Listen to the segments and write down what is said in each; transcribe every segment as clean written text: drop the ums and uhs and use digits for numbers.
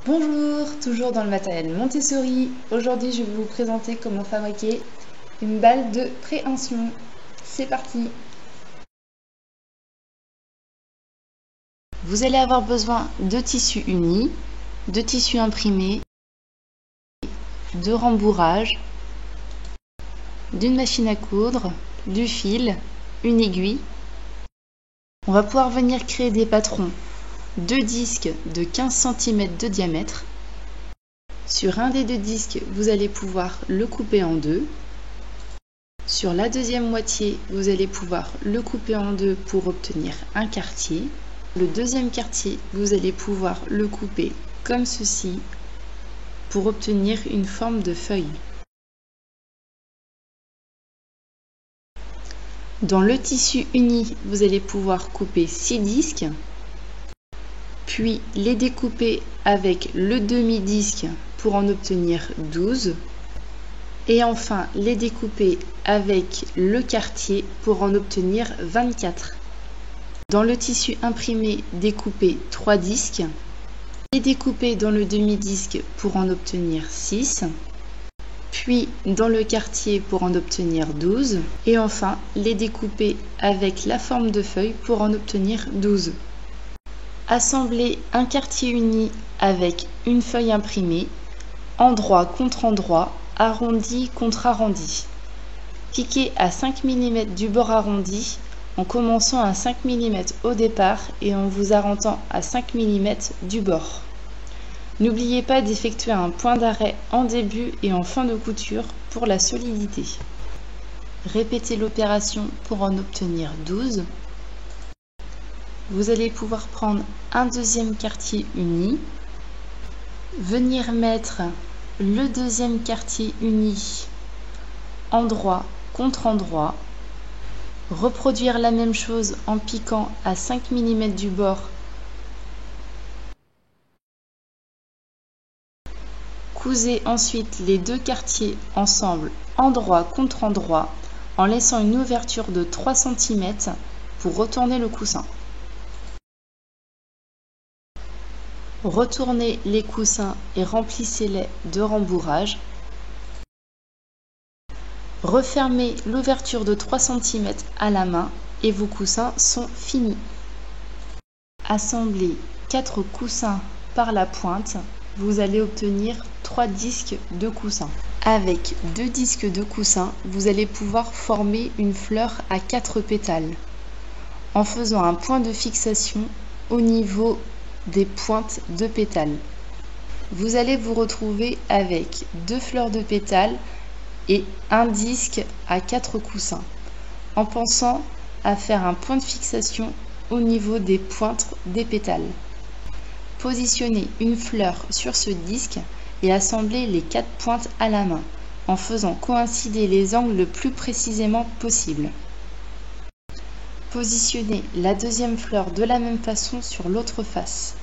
Bonjour, toujours dans le matériel Montessori. Aujourd'hui, je vais vous présenter comment fabriquer une balle de préhension. C'est parti! Vous allez avoir besoin de tissu uni, de tissu imprimé, de rembourrage, d'une machine à coudre, du fil, une aiguille. On va pouvoir venir créer des patrons. Deux disques de 15 cm de diamètre. Sur un des deux disques, vous allez pouvoir le couper en deux. Sur la deuxième moitié, vous allez pouvoir le couper en deux pour obtenir un quartier. Le deuxième quartier, vous allez pouvoir le couper comme ceci pour obtenir une forme de feuille. Dans le tissu uni, vous allez pouvoir couper 6 disques, puis les découper avec le demi-disque pour en obtenir 12, et enfin les découper avec le quartier pour en obtenir 24. Dans le tissu imprimé, découper 3 disques, les découper dans le demi-disque pour en obtenir 6, puis dans le quartier pour en obtenir 12, et enfin les découper avec la forme de feuille pour en obtenir 12. Assembler un quartier uni avec une feuille imprimée, endroit contre endroit, arrondi contre arrondi. Piquez à 5 mm du bord arrondi en commençant à 5 mm au départ et en vous arrêtant à 5 mm du bord. N'oubliez pas d'effectuer un point d'arrêt en début et en fin de couture pour la solidité. Répétez l'opération pour en obtenir 12. Vous allez pouvoir prendre un deuxième quartier uni, venir mettre le deuxième quartier uni endroit contre endroit, reproduire la même chose en piquant à 5 mm du bord, cousez ensuite les deux quartiers ensemble endroit contre endroit en laissant une ouverture de 3 cm pour retourner le coussin. Retournez les coussins et remplissez-les de rembourrage. Refermez l'ouverture de 3 cm à la main et vos coussins sont finis. Assemblez 4 coussins par la pointe. Vous allez obtenir 3 disques de coussins. Avec 2 disques de coussins, vous allez pouvoir former une fleur à 4 pétales en faisant un point de fixation au niveau des pointes de pétales. Vous allez vous retrouver avec 2 fleurs de pétales et un disque à 4 coussins, en pensant à faire un point de fixation au niveau des pointes des pétales. Positionnez une fleur sur ce disque et assemblez les 4 pointes à la main, en faisant coïncider les angles le plus précisément possible. Positionnez la deuxième fleur de la même façon sur l'autre face.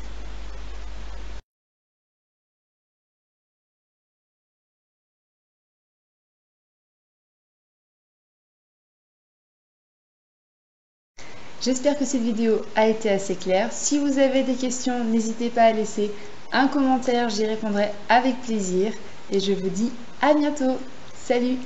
J'espère que cette vidéo a été assez claire. Si vous avez des questions, n'hésitez pas à laisser un commentaire, j'y répondrai avec plaisir. Et je vous dis à bientôt. Salut!